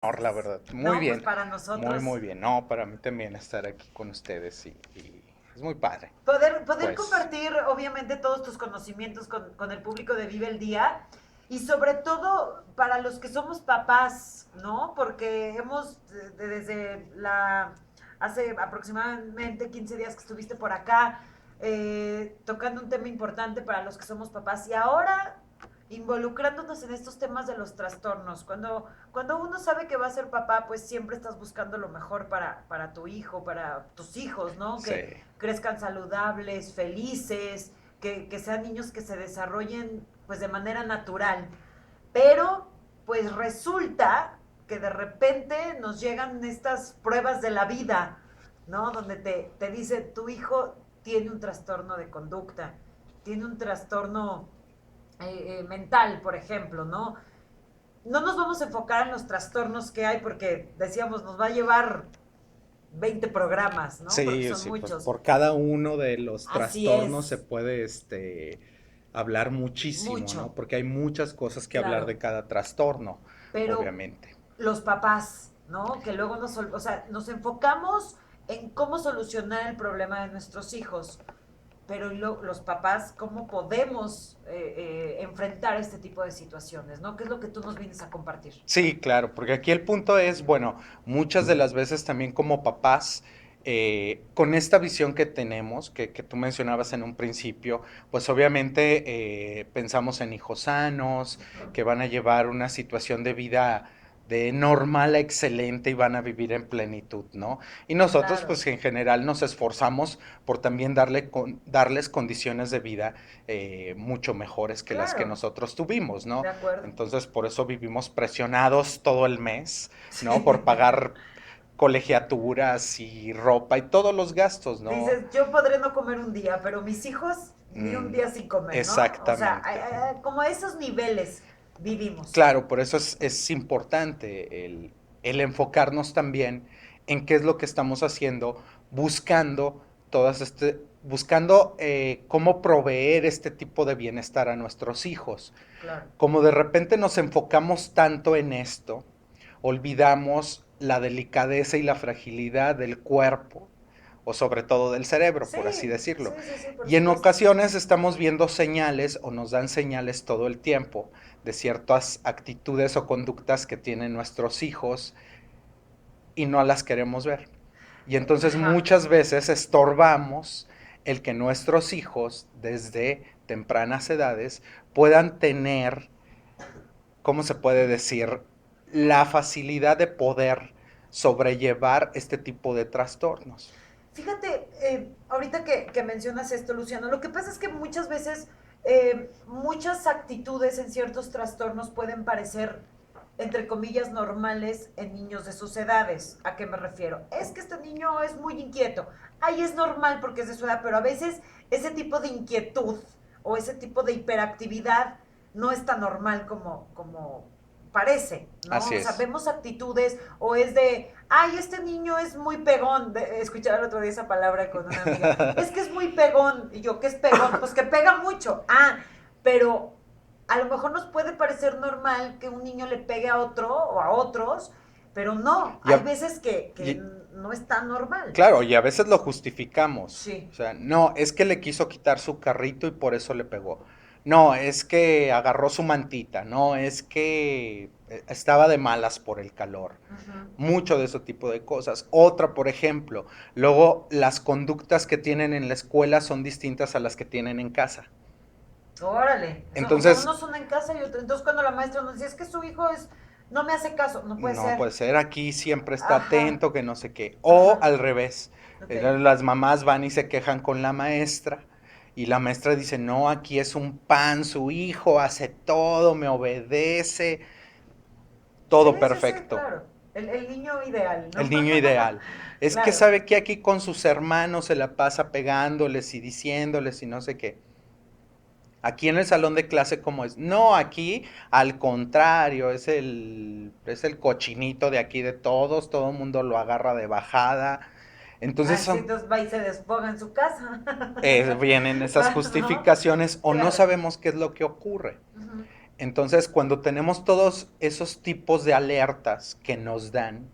honor, la verdad. Muy No, pues bien, para muy, nosotros muy bien. No, para mí también estar aquí con ustedes y es muy padre. poder Pues compartir obviamente todos tus conocimientos con el público de Vive el Día y sobre todo para los que somos papás, ¿no? Porque hemos desde hace aproximadamente 15 días que estuviste por acá tocando un tema importante para los que somos papás y ahora involucrándonos en estos temas de los trastornos. Cuando uno sabe que va a ser papá, pues siempre estás buscando lo mejor para tu hijo, para tus hijos, ¿no? sí, Que crezcan saludables, felices, que sean niños que se desarrollen pues de manera natural. Pero pues resulta que de repente nos llegan estas pruebas de la vida, ¿no? Donde te dice, tu hijo tiene un trastorno de conducta, tiene un trastorno mental, por ejemplo, ¿no? No nos vamos a enfocar en los trastornos que hay porque decíamos, nos va a llevar 20 programas, ¿no? Porque sí, son sí, pues muchos. por cada uno de los Así trastornos se es, puede, hablar muchísimo, ¿no? mucho, Porque hay muchas cosas que hablar claro. de cada trastorno, Pero obviamente. los papás, ¿no? Que luego o sea, nos enfocamos en cómo solucionar el problema de nuestros hijos, pero los papás, ¿cómo podemos enfrentar este tipo de situaciones, ¿no? ¿Qué es lo que tú nos vienes a compartir? Sí, claro, porque aquí el punto es, bueno, muchas de las veces también como papás, con esta visión que tenemos, que tú mencionabas en un principio, pues obviamente pensamos en hijos sanos, que van a llevar una situación de vida de normal a excelente y van a vivir en plenitud, ¿no? Y nosotros, Claro, pues en general nos esforzamos por también darles condiciones de vida mucho mejores que las que claro, nosotros tuvimos, ¿no? de acuerdo. Entonces, por eso vivimos presionados todo el mes, ¿no? Por Sí. pagar colegiaturas y ropa y todos los gastos, ¿no? Dices, yo podré no comer un día, pero mis hijos ni un Mm, día sin comer, ¿no? O sea, exactamente. como a esos niveles vivimos. Claro, por eso es importante el enfocarnos también en qué es lo que estamos haciendo, buscando buscando cómo proveer este tipo de bienestar a nuestros hijos. Claro. Como de repente nos enfocamos tanto en esto, olvidamos la delicadeza y la fragilidad del cuerpo, o sobre todo del cerebro, por así Sí, decirlo. sí, sí, sí, por Y en supuesto. ocasiones estamos viendo señales o nos dan señales todo el tiempo de ciertas actitudes o conductas que tienen nuestros hijos y no las queremos ver. Y entonces Ajá. muchas veces estorbamos el que nuestros hijos desde tempranas edades puedan tener, ¿cómo se puede decir?, la facilidad de poder sobrellevar este tipo de trastornos. Fíjate, ahorita que mencionas esto, Luciano, lo que pasa es que muchas veces muchas actitudes en ciertos trastornos pueden parecer, entre comillas, normales en niños de sus edades. ¿A qué me refiero? Es que este niño es muy inquieto. Ahí es normal porque es de su edad, pero a veces ese tipo de inquietud o ese tipo de hiperactividad no es tan normal como parece, ¿no? Así O sea, es. vemos actitudes o es de, ay, este niño es muy pegón. Escuchaba el otro día esa palabra con una amiga. Es que es muy pegón. Y yo, ¿qué es pegón? Pues que pega mucho. Ah, pero a lo mejor nos puede parecer normal que un niño le pegue a otro o a otros, pero no. y, Hay a, veces que y, no es tan normal. claro, y a veces lo justificamos. Sí. O sea, no, es que le quiso quitar su carrito y por eso le pegó. No, es que agarró su mantita. No, es que estaba de malas por el calor. Ujú. Mucho de ese tipo de cosas. Otra, por ejemplo, luego las conductas que tienen en la escuela son distintas a las que tienen en casa. Órale. O sea, Entonces, unos son en casa y otros. Entonces, cuando la maestra nos dice, es que su hijo no me hace caso, no puede no ser. puede ser, aquí siempre está Ajá, atento, que no sé qué. O ajá. al revés, Ok. las mamás van y se quejan con la maestra y la maestra dice, no, aquí es un pan, su hijo hace todo, me obedece, Sí, todo sí, sí, perfecto, claro. El niño ideal, el ¿no? niño ideal. Es que Claro. sabe que aquí con sus hermanos se la pasa pegándoles y diciéndoles y no sé qué. Aquí en el salón de clase, ¿cómo es? No, aquí al contrario, es el cochinito de aquí de todos, todo el mundo lo agarra de bajada. Entonces Ah, sí, son, entonces va y se desfoga en su casa. vienen esas ¿No? justificaciones o no Claro. sabemos qué es lo que ocurre. Ujú. Entonces, cuando tenemos todos esos tipos de alertas que nos dan,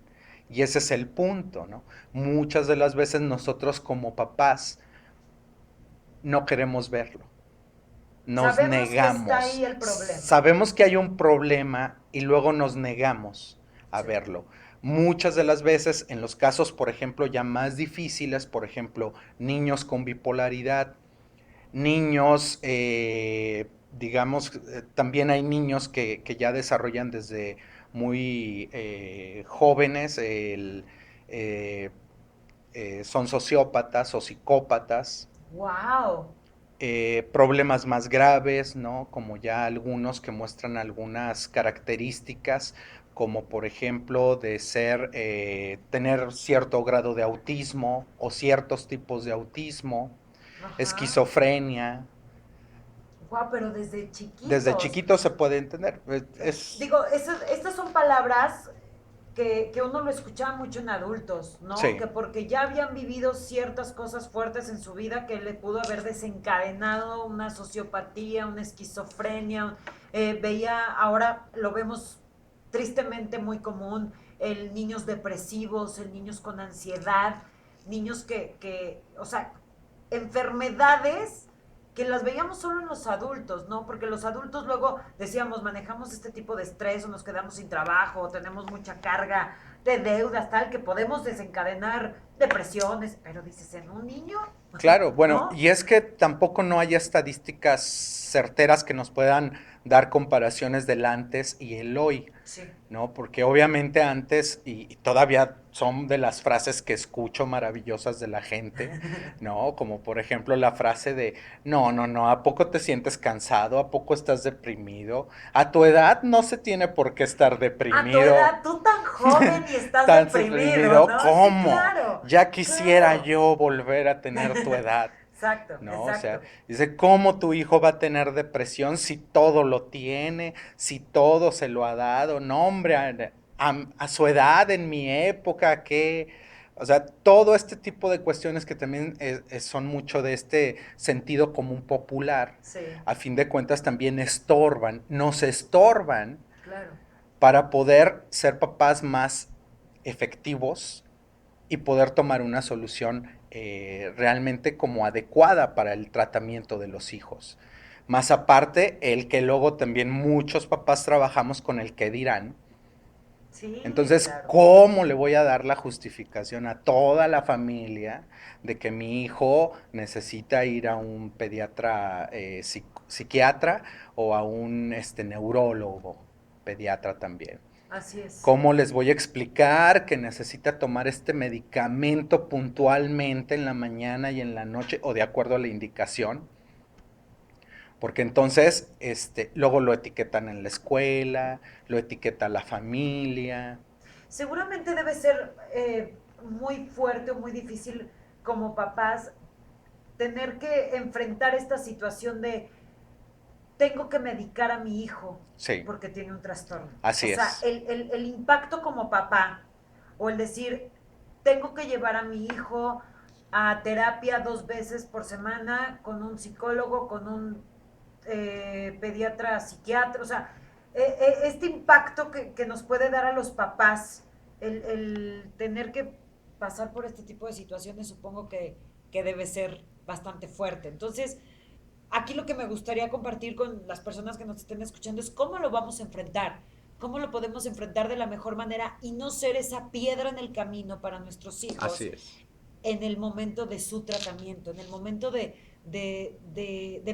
y ese es el punto, ¿no? Muchas de las veces nosotros como papás no queremos verlo, nos Sabemos que está negamos, ahí el problema. sabemos que hay un problema y luego nos negamos a Sí. verlo. Muchas de las veces, en los casos, por ejemplo, ya más difíciles, por ejemplo, niños con bipolaridad, niños, digamos, también hay niños que ya desarrollan desde muy jóvenes, eh, son sociópatas o psicópatas, Wow. problemas más graves, ¿no? Como ya algunos que muestran algunas características, como por ejemplo de ser, tener cierto grado de autismo o ciertos tipos de autismo, Ajá. esquizofrenia. Wow, pero desde Desde chiquitos. chiquito se puede entender. Digo, estas son palabras que uno lo escuchaba mucho en adultos, ¿no? Sí, Que porque ya habían vivido ciertas cosas fuertes en su vida que le pudo haber desencadenado una sociopatía, una esquizofrenia. Veía, ahora lo vemos tristemente muy común, el niños depresivos, el niños con ansiedad, niños o sea, enfermedades que las veíamos solo en los adultos, ¿no? Porque los adultos luego decíamos, manejamos este tipo de estrés o nos quedamos sin trabajo o tenemos mucha carga de deudas, tal, que podemos desencadenar depresiones, pero dices, en un niño, claro. Bueno, ¿no? y es que tampoco no hay estadísticas certeras que nos puedan dar comparaciones del antes y el hoy. Sí. ¿No? Porque obviamente antes, y todavía son de las frases que escucho maravillosas de la gente, ¿no? Como por ejemplo la frase de, no, no, no, ¿a poco te sientes cansado? ¿A poco estás deprimido? A tu edad no se tiene por qué estar A tu deprimido. edad, tú tan joven y estás ¿Tan deprimido, deprimido? ¿no? Sí, ¿Cómo? claro, Ya quisiera claro. yo volver a tener tu edad. Exacto, ¿No? O sea, exacto. dice, ¿cómo tu hijo va a tener depresión si todo lo tiene, si todo se lo ha dado? No, hombre, a su edad, en mi época, ¿qué? O sea, todo este tipo de cuestiones que también son mucho de este sentido común popular, Sí, a fin de cuentas también estorban, nos estorban claro. para poder ser papás más efectivos y poder tomar una solución realmente como adecuada para el tratamiento de los hijos. Más aparte, el que luego también muchos papás trabajamos con el que dirán. Sí, Entonces, claro. ¿cómo le voy a dar la justificación a toda la familia de que mi hijo necesita ir a un pediatra, psiquiatra o a un neurólogo, pediatra también? Así es. ¿Cómo les voy a explicar que necesita tomar este medicamento puntualmente en la mañana y en la noche o de acuerdo a la indicación? Porque entonces, luego lo etiquetan en la escuela, lo etiqueta la familia. Seguramente debe ser muy fuerte o muy difícil como papás tener que enfrentar esta situación de tengo que medicar a mi hijo Sí, porque tiene un trastorno. O así sea, es. el impacto como papá o el decir, tengo que llevar a mi hijo a terapia 2 veces por semana con un psicólogo, con un pediatra, psiquiatra, o sea, este impacto que nos puede dar a los papás el tener que pasar por este tipo de situaciones, supongo que debe ser bastante fuerte. Entonces, aquí lo que me gustaría compartir con las personas que nos estén escuchando es cómo lo vamos a enfrentar, cómo lo podemos enfrentar de la mejor manera y no ser esa piedra en el camino para nuestros Así hijos es. en el momento de su tratamiento, en el momento de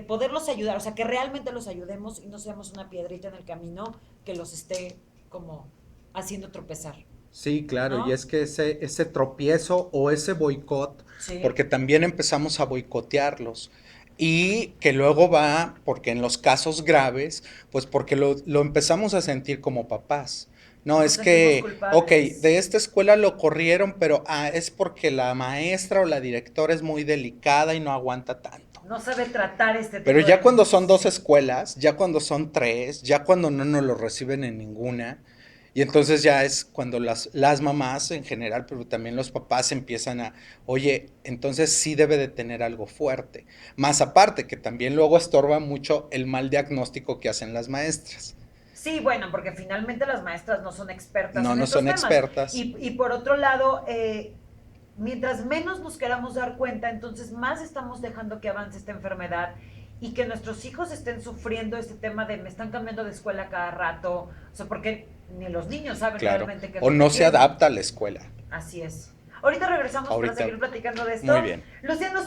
poderlos ayudar, o sea, que realmente los ayudemos y no seamos una piedrita en el camino que los esté como haciendo tropezar, Sí, claro, y ¿no? es que ese tropiezo o ese boicot, Sí, porque también empezamos a boicotearlos, y que luego va, porque en los casos graves, pues porque lo empezamos a sentir como papás. No, nos es sentimos que, ok, culpables. de esta escuela lo corrieron, pero es porque la maestra o la directora es muy delicada y no aguanta tanto. No sabe tratar este Pero tipo de ya cuando niños, son dos sí. escuelas, ya cuando son tres, ya cuando no nos lo reciben en ninguna, Y entonces ya es cuando las mamás en general, pero también los papás empiezan a, oye, entonces sí debe de tener algo fuerte. Más aparte, que también luego estorba mucho el mal diagnóstico que hacen las maestras. Sí, bueno, porque finalmente las maestras no son expertas No, en no estos son temas. expertas. Y por otro lado, mientras menos nos queramos dar cuenta, entonces más estamos dejando que avance esta enfermedad y que nuestros hijos estén sufriendo este tema de me están cambiando de escuela cada rato, o sea, porque ni los niños saben Claro. realmente qué es O lo que no se quieren. adapta a la escuela. Así es. Ahorita regresamos para Ahorita, seguir platicando de muy esto. bien. Luciano,